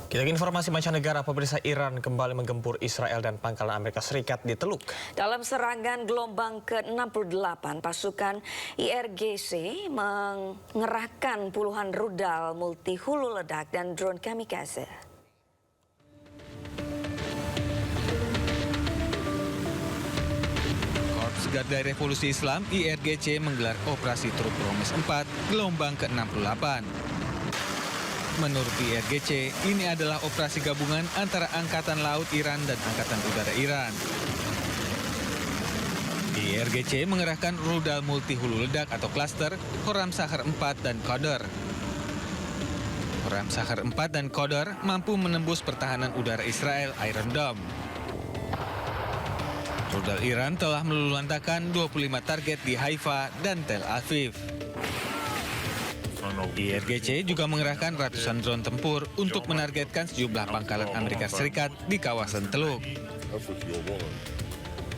Kita ke informasi mancanegara, pemirsa. Iran kembali menggempur Israel dan pangkalan Amerika Serikat di Teluk. Dalam serangan gelombang ke-68, pasukan IRGC mengerahkan puluhan rudal multi hulu ledak dan drone kamikaze. Korps Garda Revolusi Islam IRGC menggelar operasi Truk Romes 4 gelombang ke-68. Menurut IRGC, ini adalah operasi gabungan antara Angkatan Laut Iran dan Angkatan Udara Iran. IRGC mengerahkan rudal multi hulu ledak atau klaster Khorramshahr 4 dan Qadr. Khorramshahr 4 dan Qadr mampu menembus pertahanan udara Israel Iron Dome. Rudal Iran telah meluluhlantakkan 25 target di Haifa dan Tel Aviv. IRGC juga mengerahkan ratusan drone tempur untuk menargetkan sejumlah pangkalan Amerika Serikat di kawasan Teluk.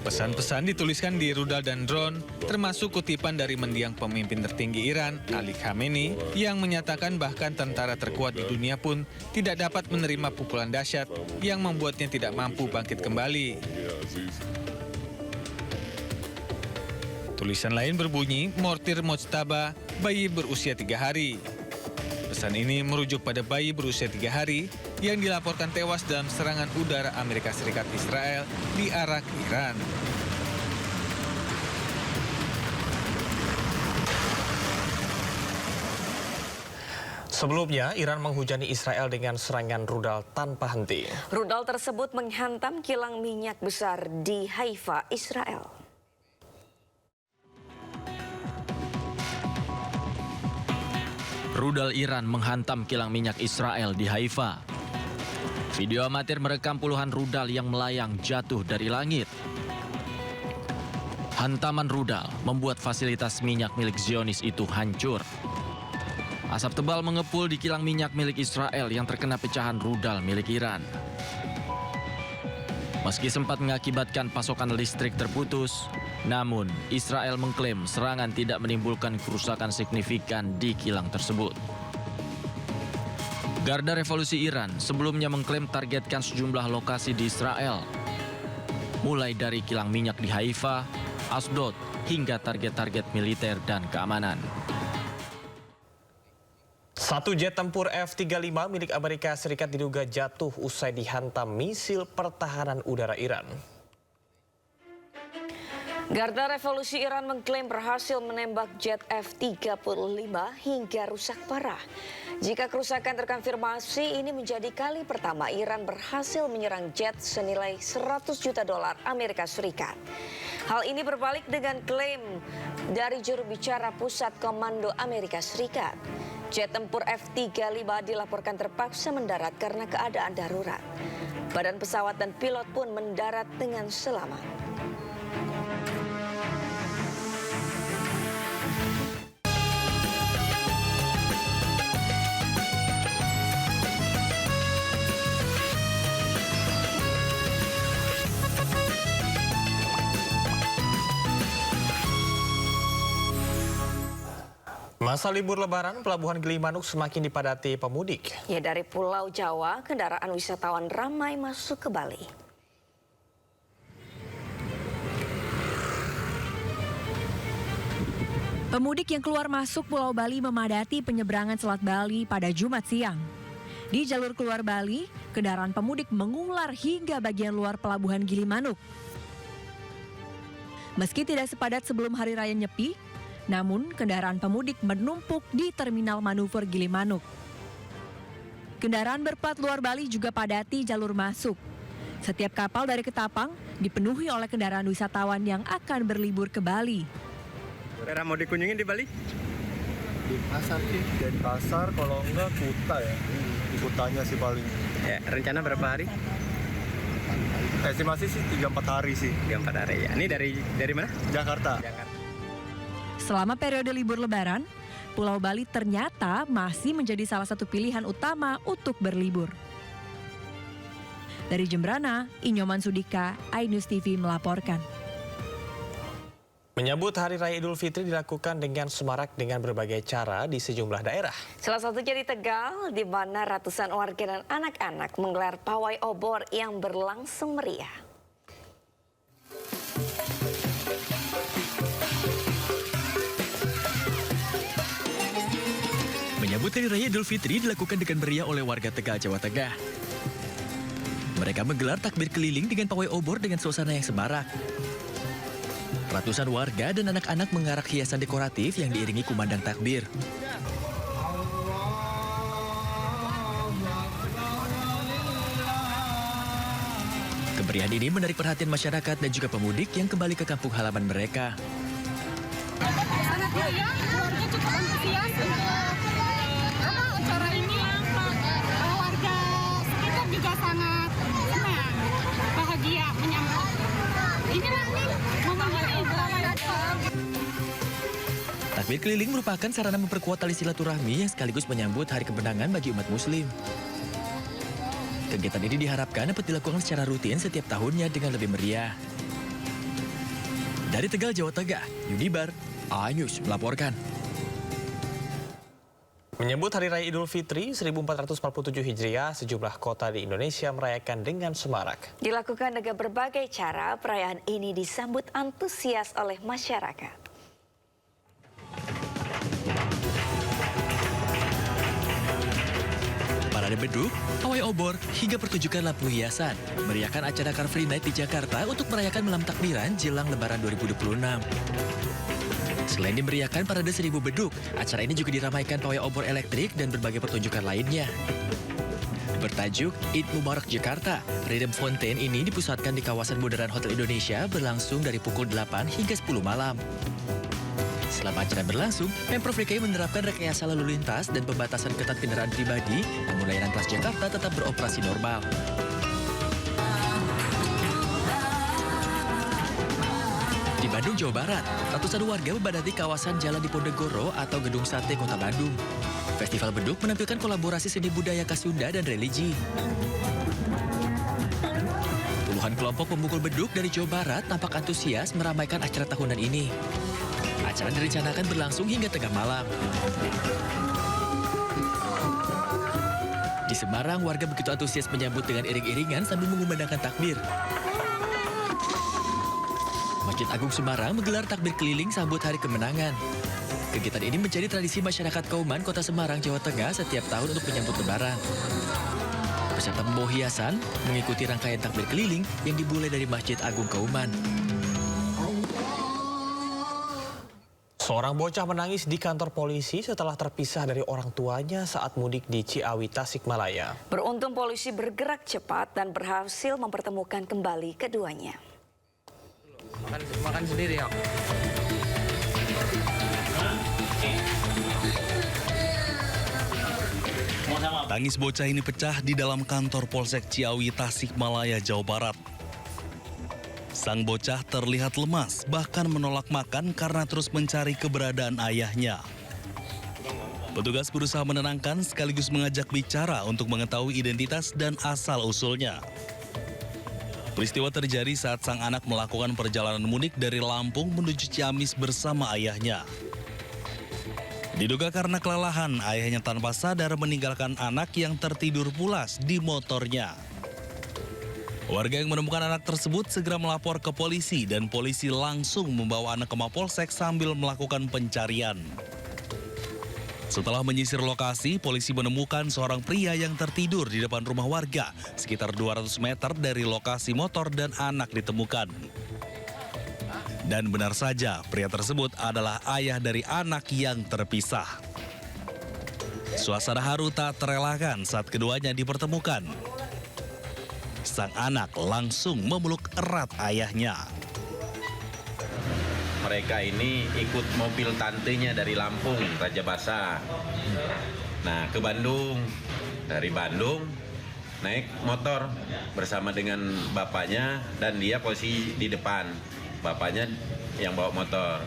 Pesan-pesan dituliskan di rudal dan drone, termasuk kutipan dari mendiang pemimpin tertinggi Iran, Ali Khamenei, yang menyatakan bahkan tentara terkuat di dunia pun tidak dapat menerima pukulan dahsyat yang membuatnya tidak mampu bangkit kembali. Tulisan lain berbunyi, Mortir Mojtaba, bayi berusia 3 hari. Pesan ini merujuk pada bayi berusia 3 hari yang dilaporkan tewas dalam serangan udara Amerika Serikat Israel di Arak, Iran. Sebelumnya, Iran menghujani Israel dengan serangan rudal tanpa henti. Rudal tersebut menghantam kilang minyak besar di Haifa, Israel. Rudal Iran menghantam kilang minyak Israel di Haifa. Video amatir merekam puluhan rudal yang melayang jatuh dari langit. Hantaman rudal membuat fasilitas minyak milik Zionis itu hancur. Asap tebal mengepul di kilang minyak milik Israel yang terkena pecahan rudal milik Iran. Meski sempat mengakibatkan pasokan listrik terputus, namun Israel mengklaim serangan tidak menimbulkan kerusakan signifikan di kilang tersebut. Garda Revolusi Iran sebelumnya mengklaim targetkan sejumlah lokasi di Israel, mulai dari kilang minyak di Haifa, Asdod, hingga target-target militer dan keamanan. Satu jet tempur F-35 milik Amerika Serikat diduga jatuh usai dihantam misil pertahanan udara Iran. Garda Revolusi Iran mengklaim berhasil menembak jet F-35 hingga rusak parah. Jika kerusakan terkonfirmasi, ini menjadi kali pertama Iran berhasil menyerang jet senilai $100 juta Amerika Serikat. Hal ini berbalik dengan klaim dari juru bicara Pusat Komando Amerika Serikat. Jet tempur F-35 dilaporkan terpaksa mendarat karena keadaan darurat. Badan pesawat dan pilot pun mendarat dengan selamat. Masa libur Lebaran, Pelabuhan Gilimanuk semakin dipadati pemudik. Ya, dari Pulau Jawa, kendaraan wisatawan ramai masuk ke Bali. Pemudik yang keluar masuk Pulau Bali memadati penyeberangan Selat Bali pada Jumat siang. Di jalur keluar Bali, kendaraan pemudik mengular hingga bagian luar Pelabuhan Gilimanuk. Meski tidak sepadat sebelum Hari Raya Nyepi, namun kendaraan pemudik menumpuk di Terminal Manuver Gilimanuk. Kendaraan berplat luar Bali juga padati jalur masuk. Setiap kapal dari Ketapang dipenuhi oleh kendaraan wisatawan yang akan berlibur ke Bali. Daerah mau dikunjungin di Bali? Di pasar sih, dari pasar, kalau enggak Kuta ya. Di Kutanya sih paling. Ya, rencana berapa hari? Estimasi sih 3-4 hari sih. 3-4 hari ya. Ini dari mana? Jakarta. Selama periode libur Lebaran, Pulau Bali ternyata masih menjadi salah satu pilihan utama untuk berlibur. Dari Jembrana, Inyoman Sudika, iNews TV melaporkan. Menyambut Hari Raya Idul Fitri dilakukan dengan semarak dengan berbagai cara di sejumlah daerah. Salah satunya di Tegal, di mana ratusan warga dan anak-anak menggelar pawai obor yang berlangsung meriah. Menyambut Hari Raya Idul Fitri dilakukan dengan meriah oleh warga Tegal, Jawa Tengah. Mereka menggelar takbir keliling dengan pawai obor dengan suasana yang semarak. Ratusan warga dan anak-anak mengarak hiasan dekoratif yang diiringi kumandang takbir. Kemeriahan ini menarik perhatian masyarakat dan juga pemudik yang kembali ke kampung halaman mereka. Sangat meriah, keluarga cukup antusias untuk acara ini. Warga sekitar juga sangat senang, bahagia menyambut. Inilah momen hari Raya. Takbir keliling merupakan sarana memperkuat tali silaturahmi yang sekaligus menyambut hari kemenangan bagi umat Muslim. Kegiatan ini diharapkan dapat dilakukan secara rutin setiap tahunnya dengan lebih meriah. Dari Tegal, Jawa Tengah, Yudibar, A-News melaporkan. Menyambut Hari Raya Idul Fitri 1447 Hijriah, sejumlah kota di Indonesia merayakan dengan semarak. Dilakukan dengan berbagai cara, perayaan ini disambut antusias oleh masyarakat. Parade beduk, pawai obor, hingga pertunjukan lampu hiasan meriahkan acara Car Free Night di Jakarta untuk merayakan malam takbiran jelang Lebaran 2026. Selain dimeriahkan parade 1000 beduk, acara ini juga diramaikan pawai obor elektrik dan berbagai pertunjukan lainnya. Bertajuk Eid Mubarak Jakarta, Rhythm Fountain ini dipusatkan di kawasan bundaran Hotel Indonesia berlangsung dari pukul 8 hingga 10 malam. Selama acara berlangsung, Pemprov DKI menerapkan rekayasa lalu lintas dan pembatasan ketat kendaraan pribadi, namun layanan Transjakarta tetap beroperasi normal. Di Bandung, Jawa Barat, ratusan warga membadati kawasan Jalan Diponegoro atau Gedung Sate Kota Bandung. Festival beduk menampilkan kolaborasi seni budaya khas Sunda dan religi. Puluhan kelompok pemukul beduk dari Jawa Barat tampak antusias meramaikan acara tahunan ini. Acara direncanakan berlangsung hingga tengah malam. Di Semarang, warga begitu antusias menyambut dengan iring-iringan sambil mengumandangkan takbir. Masjid Agung Semarang menggelar takbir keliling sambut Hari Kemenangan. Kegiatan ini menjadi tradisi masyarakat Kauman, Kota Semarang, Jawa Tengah setiap tahun untuk menyambut Lebaran. Peserta membawa hiasan mengikuti rangkaian takbir keliling yang dimulai dari Masjid Agung Kauman. Seorang bocah menangis di kantor polisi setelah terpisah dari orang tuanya saat mudik di Ciawi, Tasikmalaya. Beruntung polisi bergerak cepat dan berhasil mempertemukan kembali keduanya. Makan sendiri ya. Tangis bocah ini pecah di dalam kantor Polsek Ciawi, Tasikmalaya, Jawa Barat. Sang bocah terlihat lemas, bahkan menolak makan karena terus mencari keberadaan ayahnya. Petugas berusaha menenangkan sekaligus mengajak bicara untuk mengetahui identitas dan asal-usulnya. Peristiwa terjadi saat sang anak melakukan perjalanan mudik dari Lampung menuju Ciamis bersama ayahnya. Diduga karena kelelahan, ayahnya tanpa sadar meninggalkan anak yang tertidur pulas di motornya. Warga yang menemukan anak tersebut segera melapor ke polisi dan polisi langsung membawa anak ke Mapolsek sambil melakukan pencarian. Setelah menyisir lokasi, polisi menemukan seorang pria yang tertidur di depan rumah warga sekitar 200 meter dari lokasi motor dan anak ditemukan. Dan benar saja, pria tersebut adalah ayah dari anak yang terpisah. Suasana haru tak terelakkan saat keduanya dipertemukan. Sang anak langsung memeluk erat ayahnya. Mereka ini ikut mobil tantenya dari Lampung, Raja Basa. Nah, ke Bandung. Dari Bandung, naik motor bersama dengan bapaknya dan dia posisi di depan. Bapaknya yang bawa motor.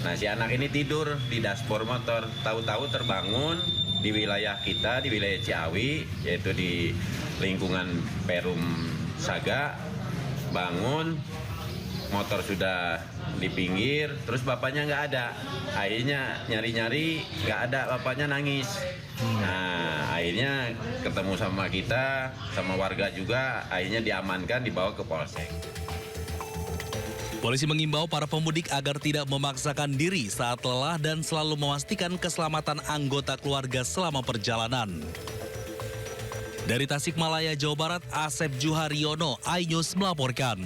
Nah, si anak ini tidur di dashboard motor. Tahu-tahu terbangun di wilayah kita, di wilayah Ciawi, yaitu di lingkungan Perum Saga, bangun, motor sudah di pinggir, terus bapaknya nggak ada. Akhirnya nyari-nyari, nggak ada, bapaknya nangis. Nah, akhirnya ketemu sama kita, sama warga juga, akhirnya diamankan, dibawa ke polsek. Polisi mengimbau para pemudik agar tidak memaksakan diri saat lelah dan selalu memastikan keselamatan anggota keluarga selama perjalanan. Dari Tasikmalaya, Jawa Barat, Asep Juharyono, iNews melaporkan.